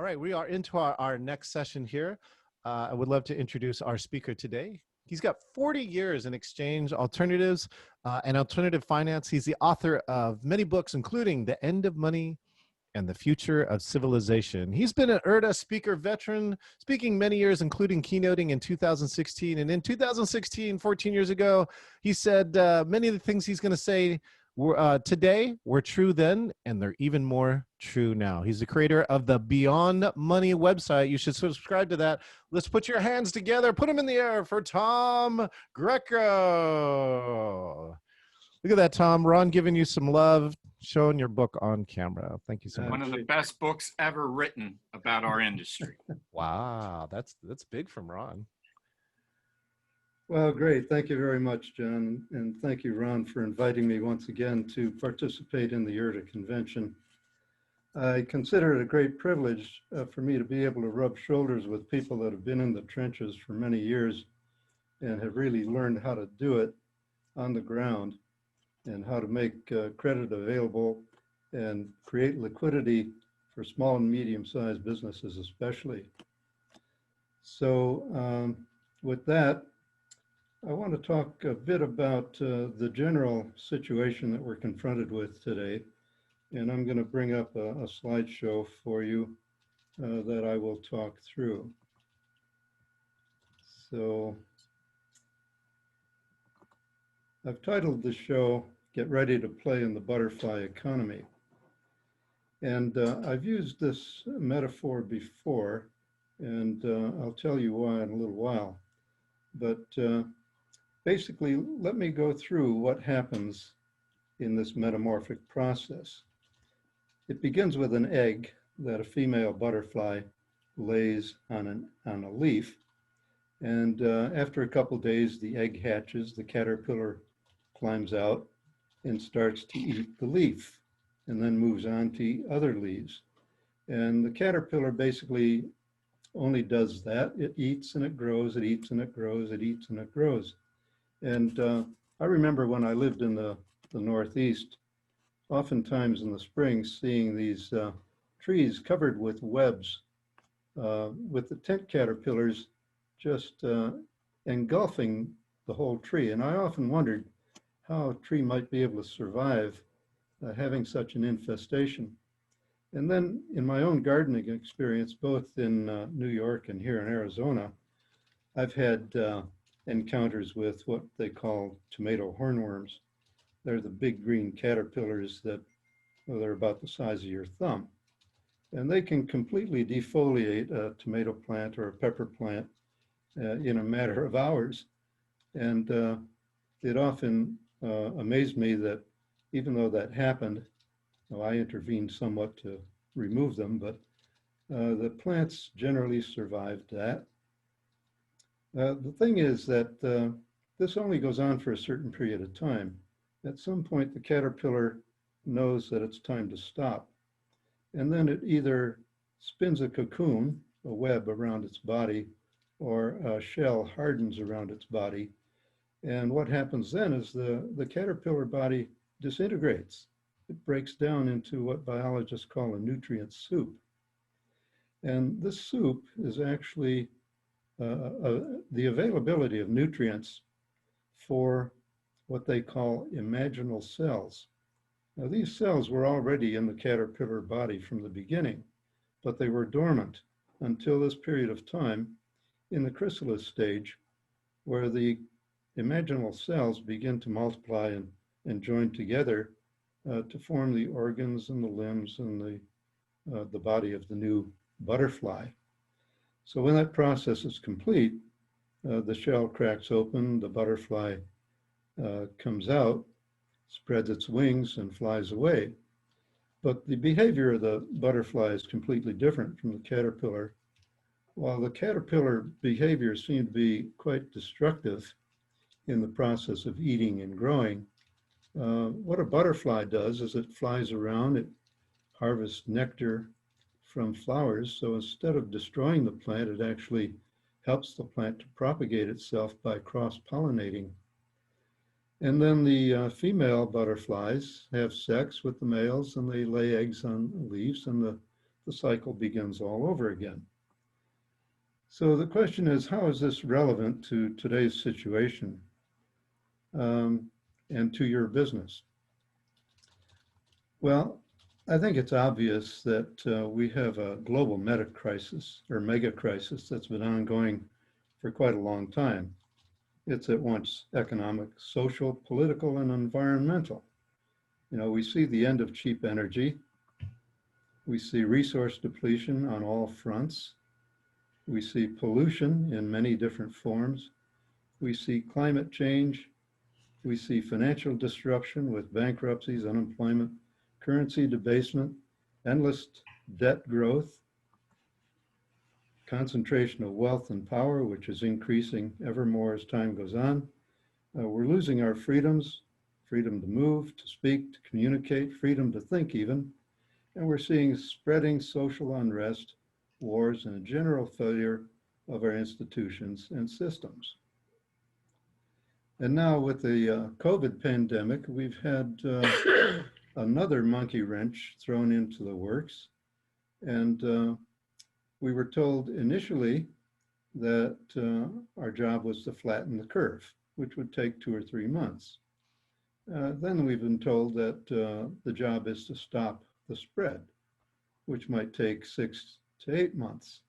All right, we are into our next session here. I would love to introduce our speaker today. He's got 40 years in exchange alternatives and alternative finance. He's the author of many books, including The End of Money and the Future of Civilization. He's been an IRTA speaker veteran, speaking many years, including keynoting in 2016. And in 2016, 14 years ago, he said many of the things he's going to say today were true then, and they're even more true now. He's the creator of the Beyond Money website. You should subscribe to that. Let's put your hands together. Put them in the air for Tom Greco. Look at that, Tom. Ron giving you some love, showing your book on camera. Thank you so much. One of the best books ever written about our industry. Wow, that's big from Ron. Well, great. Thank you very much, John. And thank you, Ron, for inviting me once again to participate in the IRTA convention. I consider it a great privilege for me to be able to rub shoulders with people that have been in the trenches for many years and have really learned how to do it on the ground and how to make credit available and create liquidity for small and medium-sized businesses especially. So with that, I want to talk a bit about the general situation that we're confronted with today. And I'm going to bring up a slideshow for you that I will talk through. So I've titled the show, Get Ready to Play in the Butterfly Economy. And I've used this metaphor before, and I'll tell you why in a little while. But basically, let me go through what happens in this metamorphic process. It begins with an egg that a female butterfly lays on a leaf. And after a couple days, the egg hatches, the caterpillar climbs out and starts to eat the leaf and then moves on to eat other leaves. And the caterpillar basically only does that. It eats and it grows, it eats and it grows, it eats and it grows. And I remember when I lived in the Northeast, oftentimes in the spring, seeing these trees covered with webs, with the tent caterpillars just engulfing the whole tree. And I often wondered how a tree might be able to survive having such an infestation. And then in my own gardening experience, both in New York and here in Arizona, I've had encounters with what they call tomato hornworms. They're the big green caterpillars that, well, they're about the size of your thumb. And they can completely defoliate a tomato plant or a pepper plant in a matter of hours. And it often amazed me that even though that happened, I intervened somewhat to remove them, but the plants generally survived that. The thing is that this only goes on for a certain period of time. At some point, the caterpillar knows that it's time to stop. And then it either spins a cocoon, a web around its body, or a shell hardens around its body. And what happens then is the caterpillar body disintegrates. It breaks down into what biologists call a nutrient soup. And this soup is actually the availability of nutrients for what they call imaginal cells. Now, these cells were already in the caterpillar body from the beginning, but they were dormant until this period of time in the chrysalis stage, where the imaginal cells begin to multiply and join together to form the organs and the limbs and the body of the new butterfly. So when that process is complete, the shell cracks open, the butterfly comes out, spreads its wings and flies away. But the behavior of the butterfly is completely different from the caterpillar. While the caterpillar behavior seemed to be quite destructive in the process of eating and growing, what a butterfly does is it flies around, it harvests nectar from flowers. So instead of destroying the plant, it actually helps the plant to propagate itself by cross-pollinating. And then the female butterflies have sex with the males and they lay eggs on leaves, and the the cycle begins all over again. So the question is, how is this relevant to today's situation and to your business? Well, I think it's obvious that we have a global meta crisis or mega crisis that's been ongoing for quite a long time. It's at once economic, social, political, and environmental. You know, we see the end of cheap energy. We see resource depletion on all fronts. We see pollution in many different forms. We see climate change. We see financial disruption with bankruptcies, unemployment, currency debasement, endless debt growth, concentration of wealth and power, which is increasing ever more as time goes on. We're losing our freedoms, freedom to move, to speak, to communicate, freedom to think even. And we're seeing spreading social unrest, wars, and a general failure of our institutions and systems. And now with the COVID pandemic, we've had another monkey wrench thrown into the works. And we were told initially that our job was to flatten the curve, which would take 2 or 3 months. Then we've been told that the job is to stop the spread, which might take 6 to 8 months.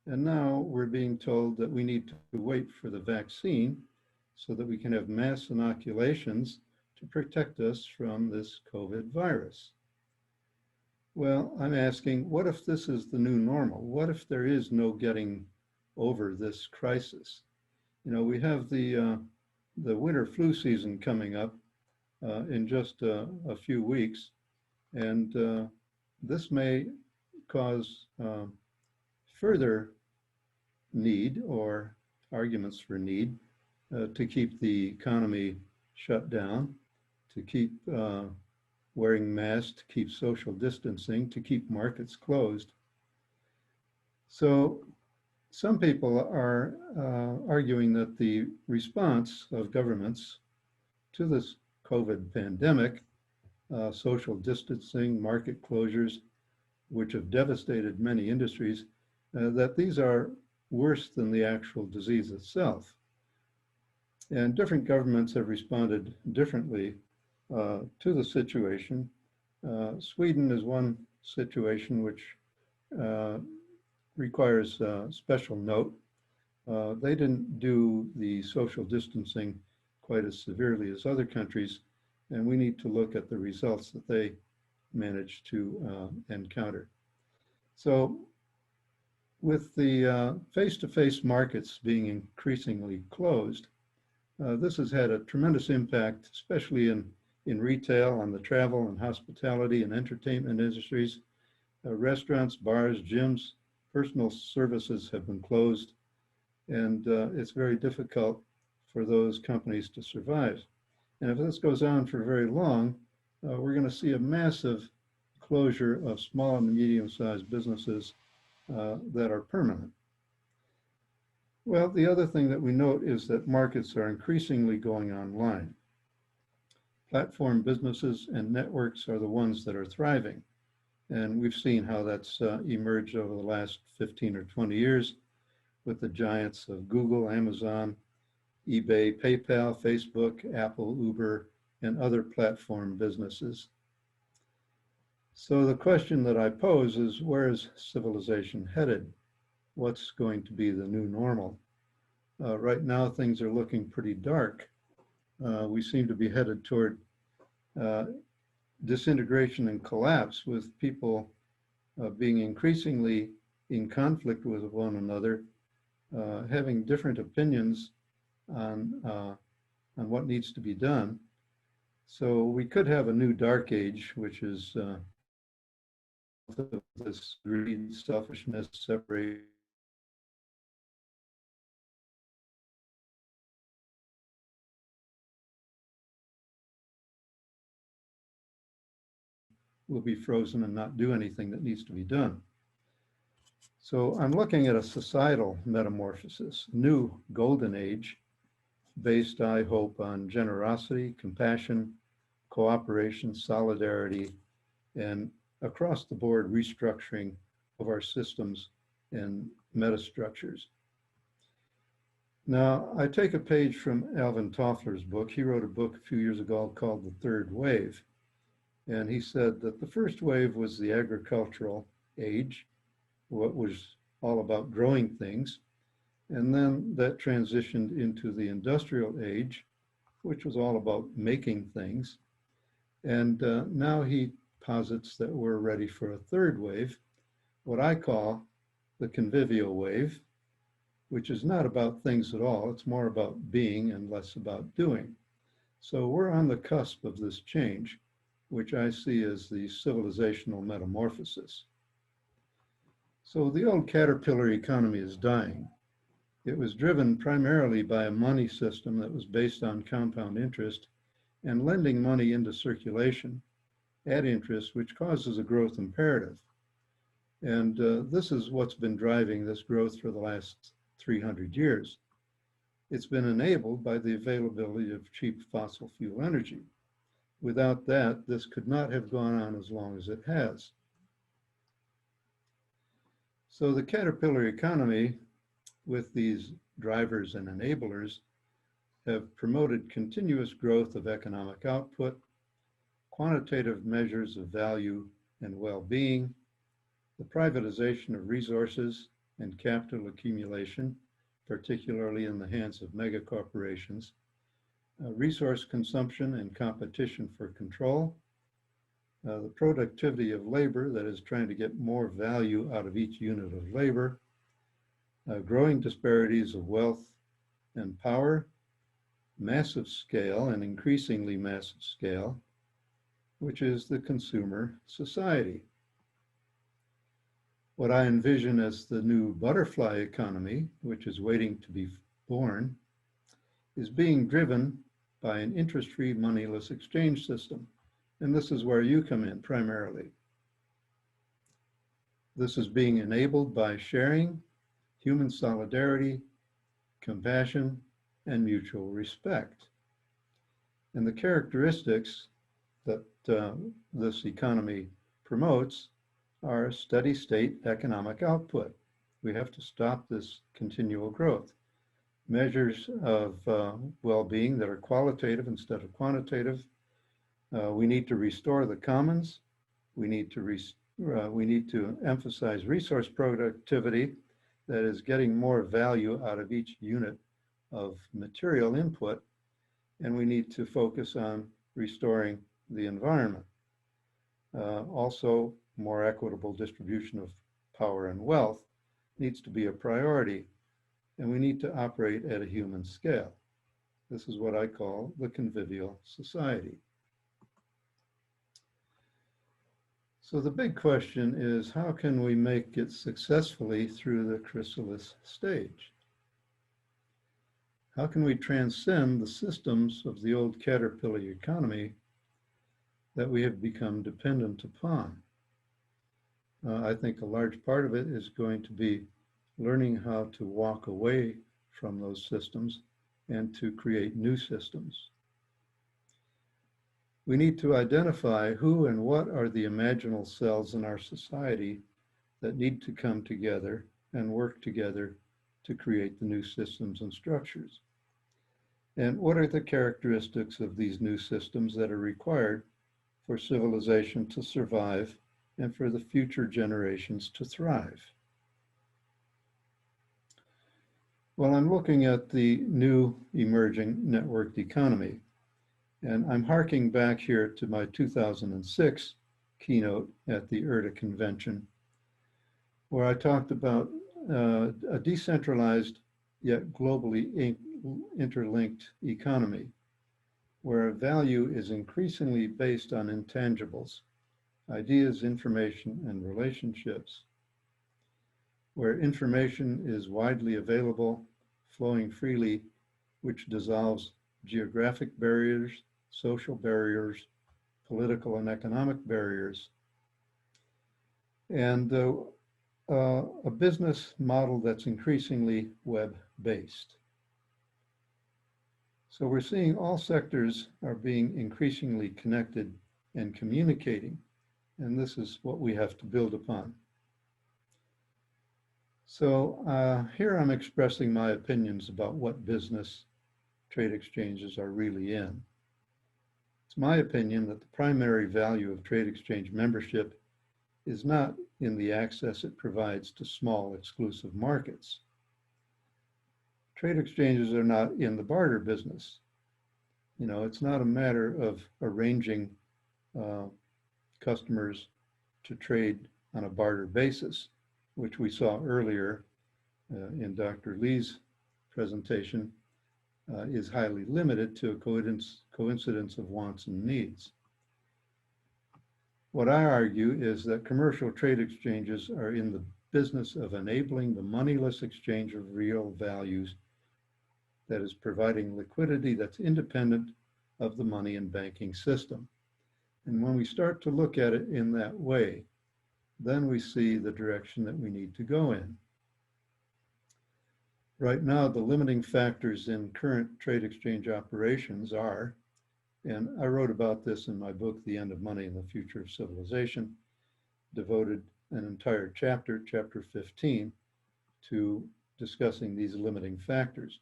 And now we're being told that we need to wait for the vaccine so that we can have mass inoculations to protect us from this COVID virus. Well, I'm asking, what if this is the new normal? What if there is no getting over this crisis? You know, we have the winter flu season coming up in just a few weeks, and this may cause further need or arguments for need to keep the economy shut down, to keep wearing masks, to keep social distancing, to keep markets closed. So some people are arguing that the response of governments to this COVID pandemic, social distancing, market closures, which have devastated many industries, that these are worse than the actual disease itself. And different governments have responded differently to the situation. Sweden is one situation which requires special note. They didn't do the social distancing quite as severely as other countries, and we need to look at the results that they managed to encounter. So with the face-to-face markets being increasingly closed, this has had a tremendous impact, especially in retail, on the travel and hospitality and entertainment industries. Restaurants, bars, gyms, personal services have been closed, and it's very difficult for those companies to survive. And if this goes on for very long, we're going to see a massive closure of small and medium-sized businesses that are permanent. Well, the other thing that we note is that markets are increasingly going online. Platform businesses and networks are the ones that are thriving. And we've seen how that's emerged over the last 15 or 20 years with the giants of Google, Amazon, eBay, PayPal, Facebook, Apple, Uber, and other platform businesses. So the question that I pose is, where is civilization headed? What's going to be the new normal? Right now, things are looking pretty dark. We seem to be headed toward disintegration and collapse, with people being increasingly in conflict with one another, having different opinions on what needs to be done. So we could have a new dark age, which is this greed, selfishness, separation. Will be frozen and not do anything that needs to be done. So I'm looking at a societal metamorphosis, new golden age, based, I hope, on generosity, compassion, cooperation, solidarity, and across the board restructuring of our systems and metastructures. Now, I take a page from Alvin Toffler's book. He wrote a book a few years ago called The Third Wave. And he said that the first wave was the agricultural age, what was all about growing things. And then that transitioned into the industrial age, which was all about making things. And now he posits that we're ready for a third wave, what I call the convivial wave, which is not about things at all. It's more about being and less about doing. So we're on the cusp of this change, which I see as the civilizational metamorphosis. So the old caterpillar economy is dying. It was driven primarily by a money system that was based on compound interest and lending money into circulation at interest, which causes a growth imperative. And this is what's been driving this growth for the last 300 years. It's been enabled by the availability of cheap fossil fuel energy. Without that, this could not have gone on as long as it has. So the caterpillar economy, with these drivers and enablers, have promoted continuous growth of economic output, quantitative measures of value and well-being, the privatization of resources and capital accumulation, particularly in the hands of megacorporations, resource consumption and competition for control, the productivity of labor, that is trying to get more value out of each unit of labor, growing disparities of wealth and power, massive scale and increasingly massive scale, which is the consumer society. What I envision as the new butterfly economy, which is waiting to be born, is being driven by an interest-free moneyless exchange system. And this is where you come in primarily. This is being enabled by sharing, human solidarity, compassion, and mutual respect. And the characteristics that this economy promotes are steady state economic output. We have to stop this continual growth. Measures of well-being that are qualitative instead of quantitative. We need to restore the commons. We need to emphasize resource productivity, that is getting more value out of each unit of material input. And we need to focus on restoring the environment. Also, more equitable distribution of power and wealth needs to be a priority, and we need to operate at a human scale. This is what I call the convivial society. So the big question is, how can we make it successfully through the chrysalis stage? How can we transcend the systems of the old caterpillar economy that we have become dependent upon? I think a large part of it is going to be learning how to walk away from those systems and to create new systems. We need to identify who and what are the imaginal cells in our society that need to come together and work together to create the new systems and structures. And what are the characteristics of these new systems that are required for civilization to survive and for the future generations to thrive? Well, I'm looking at the new emerging networked economy, and I'm harking back here to my 2006 keynote at the IRTA convention, where I talked about a decentralized yet globally interlinked economy, where value is increasingly based on intangibles, ideas, information, and relationships, where information is widely available, flowing freely, which dissolves geographic barriers, social barriers, political and economic barriers, and a business model that's increasingly web-based. So we're seeing all sectors are being increasingly connected and communicating, and this is what we have to build upon. So here I'm expressing my opinions about what business trade exchanges are really in. It's my opinion that the primary value of trade exchange membership is not in the access it provides to small exclusive markets. Trade exchanges are not in the barter business. You know, it's not a matter of arranging customers to trade on a barter basis, which we saw earlier in Dr. Lee's presentation, is highly limited to a coincidence of wants and needs. What I argue is that commercial trade exchanges are in the business of enabling the moneyless exchange of real values, that is providing liquidity that's independent of the money and banking system. And when we start to look at it in that way, then we see the direction that we need to go in. Right now, the limiting factors in current trade exchange operations are, and I wrote about this in my book, The End of Money and the Future of Civilization, devoted an entire chapter, chapter 15, to discussing these limiting factors.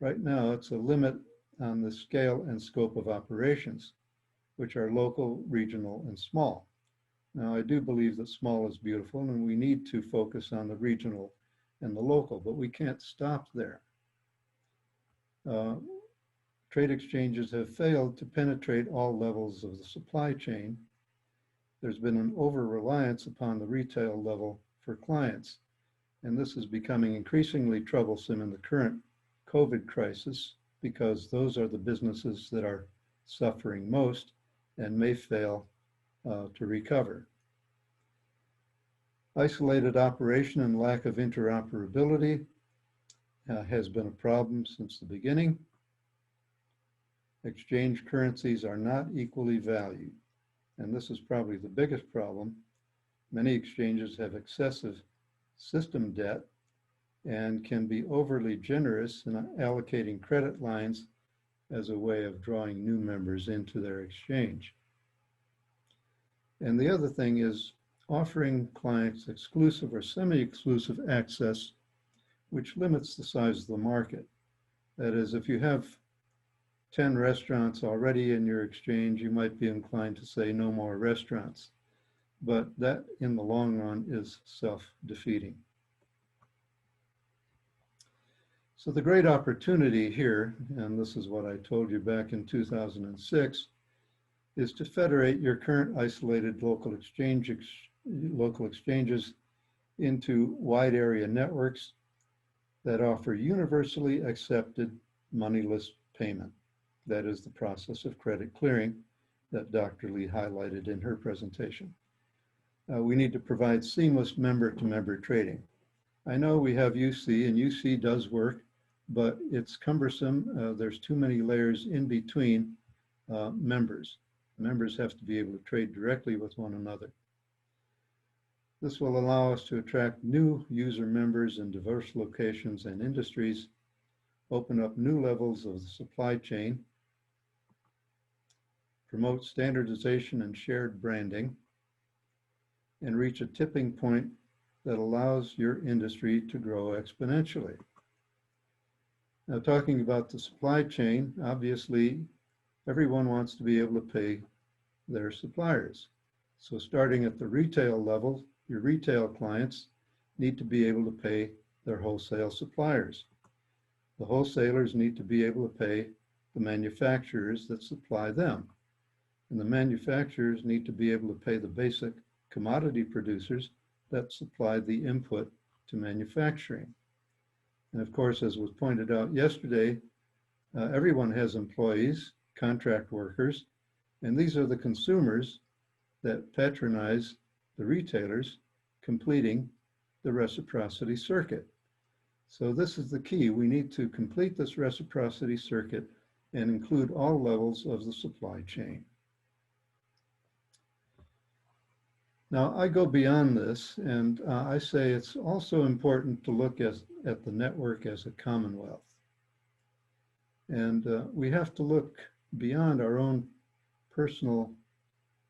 Right now, it's a limit on the scale and scope of operations, which are local, regional, and small. Now, I do believe that small is beautiful, and we need to focus on the regional and the local, but we can't stop there. Trade exchanges have failed to penetrate all levels of the supply chain. There's been an over-reliance upon the retail level for clients, and this is becoming increasingly troublesome in the current COVID crisis, because those are the businesses that are suffering most and may fail to recover. Isolated operation and lack of interoperability has been a problem since the beginning. Exchange currencies are not equally valued, and this is probably the biggest problem. Many exchanges have excessive system debt and can be overly generous in allocating credit lines as a way of drawing new members into their exchange. And the other thing is offering clients exclusive or semi-exclusive access, which limits the size of the market. That is, if you have 10 restaurants already in your exchange, you might be inclined to say no more restaurants. But that, in the long run, is self-defeating. So the great opportunity here, and this is what I told you back in 2006, is to federate your current isolated local exchanges into wide area networks that offer universally accepted moneyless payment. That is the process of credit clearing that Dr. Lee highlighted in her presentation. We need to provide seamless member-to-member trading. I know we have UC, and UC does work, but it's cumbersome. There's too many layers in between members. Members have to be able to trade directly with one another. This will allow us to attract new user members in diverse locations and industries, open up new levels of the supply chain, promote standardization and shared branding, and reach a tipping point that allows your industry to grow exponentially. Now, talking about the supply chain, obviously, everyone wants to be able to pay their suppliers. So starting at the retail level, your retail clients need to be able to pay their wholesale suppliers. The wholesalers need to be able to pay the manufacturers that supply them. And the manufacturers need to be able to pay the basic commodity producers that supply the input to manufacturing. And of course, as was pointed out yesterday, everyone has employees, contract workers, and these are the consumers that patronize the retailers, completing the reciprocity circuit. So this is the key. We need to complete this reciprocity circuit and include all levels of the supply chain. Now, I go beyond this, and I say it's also important to look at the network as a commonwealth. And we have to look beyond our own personal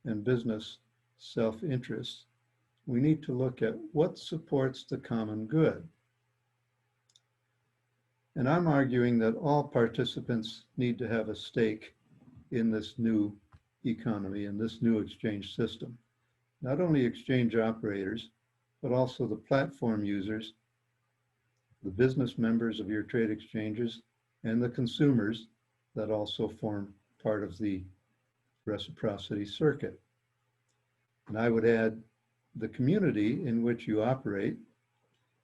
and business self-interest. we need to look at what supports the common good. And I'm arguing that all participants need to have a stake in this new economy, in this new exchange system. Not only exchange operators, but also the platform users, the business members of your trade exchanges, and the consumers that also form part of the reciprocity circuit. And I would add the community in which you operate,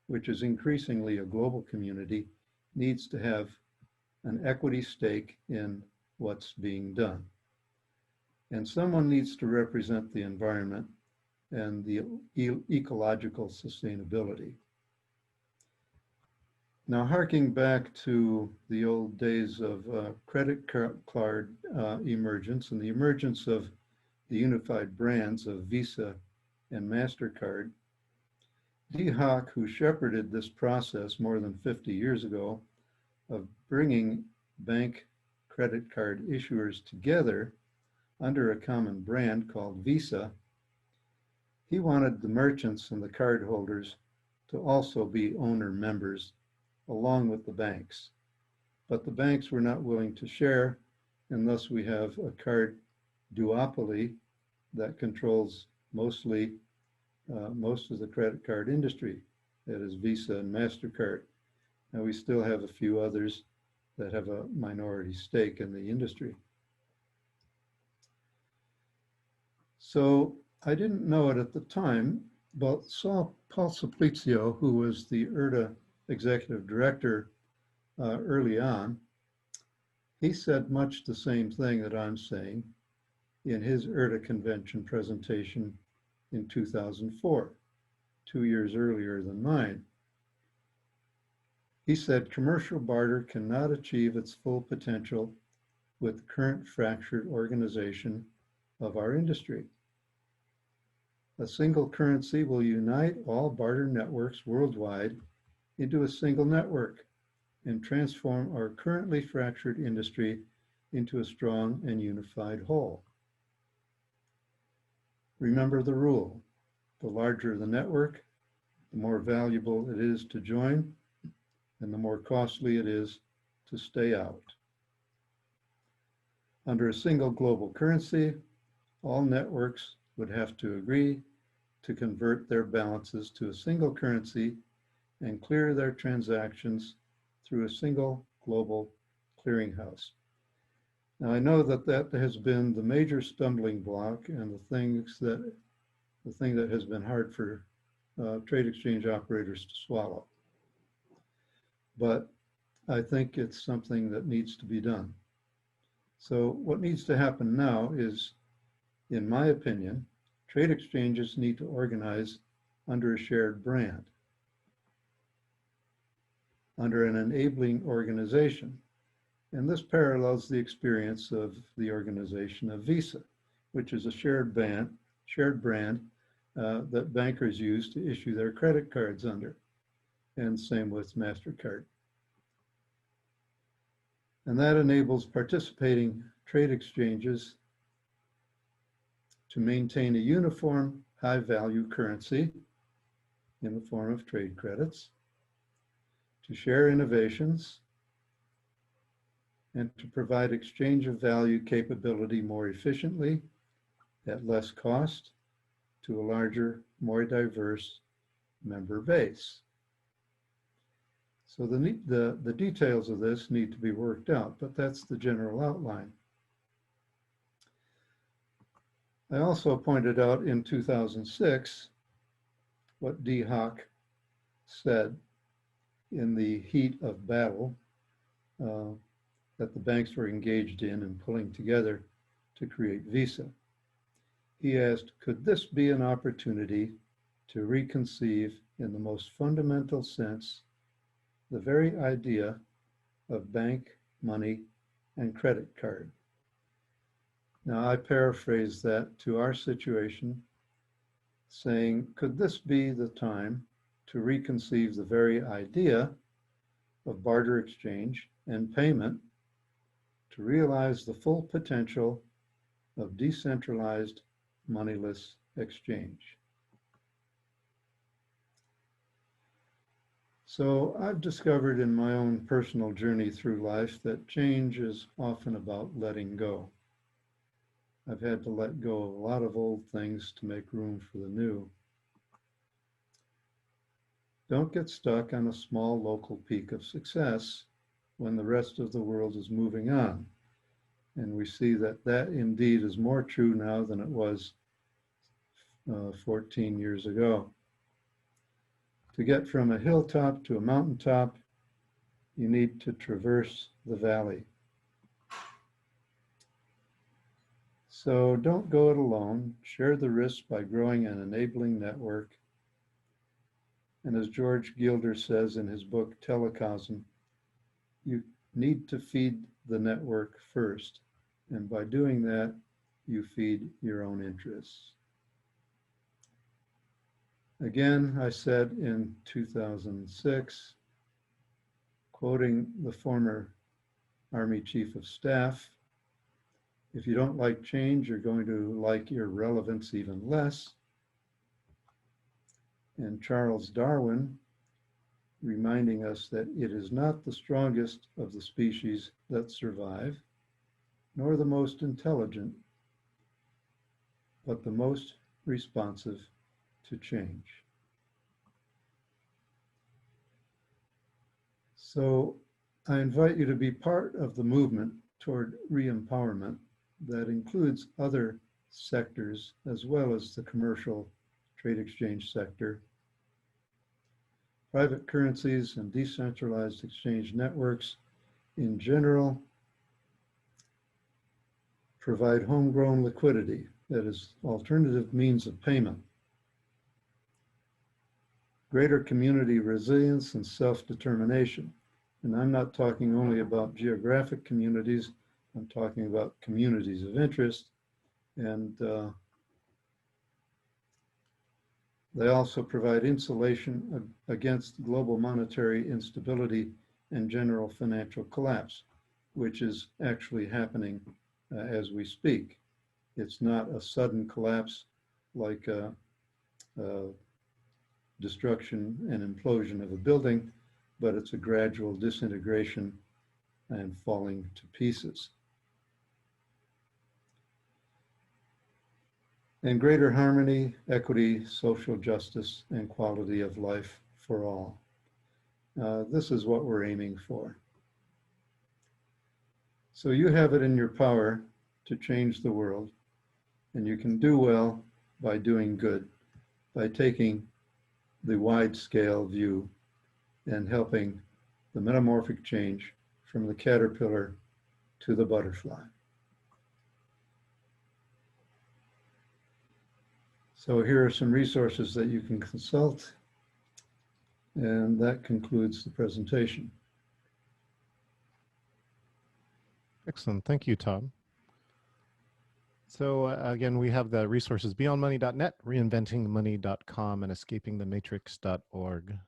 which is increasingly a global community, needs to have an equity stake in what's being done. And someone needs to represent the environment and the ecological sustainability. Now, harking back to the old days of credit card emergence and the emergence of the unified brands of Visa and MasterCard, Dee Hock, who shepherded this process more than 50 years ago of bringing bank credit card issuers together under a common brand called Visa, he wanted the merchants and the cardholders to also be owner members along with the banks. But the banks were not willing to share, and thus we have a card duopoly that controls most of the credit card industry, that is Visa and MasterCard. And we still have a few others that have a minority stake in the industry. So I didn't know it at the time, but saw Paul Supplizio, who was the IRTA executive director early on. He said much the same thing that I'm saying in his IRTA convention presentation in 2004, 2 years earlier than mine. He said commercial barter cannot achieve its full potential with current fractured organization of our industry. A single currency will unite all barter networks worldwide into a single network and transform our currently fractured industry into a strong and unified whole. Remember the rule: the larger the network, the more valuable it is to join, and the more costly it is to stay out. Under a single global currency, all networks would have to agree to convert their balances to a single currency and clear their transactions through a single global clearinghouse. Now, I know that that has been the major stumbling block and the thing that has been hard for trade exchange operators to swallow. But I think it's something that needs to be done. So what needs to happen now is, in my opinion, trade exchanges need to organize under a shared brand, under an enabling organization. And this parallels the experience of the organization of Visa, which is a shared brand that bankers use to issue their credit cards under, and same with MasterCard. And that enables participating trade exchanges to maintain a uniform high-value currency in the form of trade credits, to share innovations, and to provide exchange of value capability more efficiently at less cost to a larger, more diverse member base. So the details of this need to be worked out, but that's the general outline. I also pointed out in 2006 what Dee Hock said in the heat of battle that the banks were engaged in pulling together to create Visa. He asked, could this be an opportunity to reconceive in the most fundamental sense the very idea of bank, money, and credit card? Now, I paraphrase that to our situation, saying, could this be the time to reconceive the very idea of barter exchange and payment to realize the full potential of decentralized moneyless exchange? So I've discovered in my own personal journey through life that change is often about letting go. I've had to let go of a lot of old things to make room for the new. Don't get stuck on a small local peak of success when the rest of the world is moving on. And we see that that indeed is more true now than it was 14 years ago. To get from a hilltop to a mountaintop, you need to traverse the valley. So don't go it alone. Share the risk by growing an enabling network. And as George Gilder says in his book, Telecosm, you need to feed the network first. And by doing that, you feed your own interests. Again, I said in 2006, quoting the former Army Chief of Staff, if you don't like change, you're going to like irrelevance even less. And Charles Darwin, reminding us that it is not the strongest of the species that survive, nor the most intelligent, but the most responsive to change. So I invite you to be part of the movement toward re-empowerment that includes other sectors as well as the commercial trade exchange sector. Private currencies and decentralized exchange networks in general provide homegrown liquidity, that is, alternative means of payment, greater community resilience and self-determination. And I'm not talking only about geographic communities, I'm talking about communities of interest. And they also provide insulation against global monetary instability and general financial collapse, which is actually happening as we speak. It's not a sudden collapse like destruction and implosion of a building, but it's a gradual disintegration and falling to pieces. And greater harmony, equity, social justice, and quality of life for all. This is what we're aiming for. So you have it in your power to change the world, and you can do well by doing good, by taking the wide-scale view and helping the metamorphic change from the caterpillar to the butterfly. So here are some resources that you can consult, and that concludes the presentation. Excellent. Thank you, Tom. So again, we have the resources beyondmoney.net, reinventingmoney.com, and escapingthematrix.org.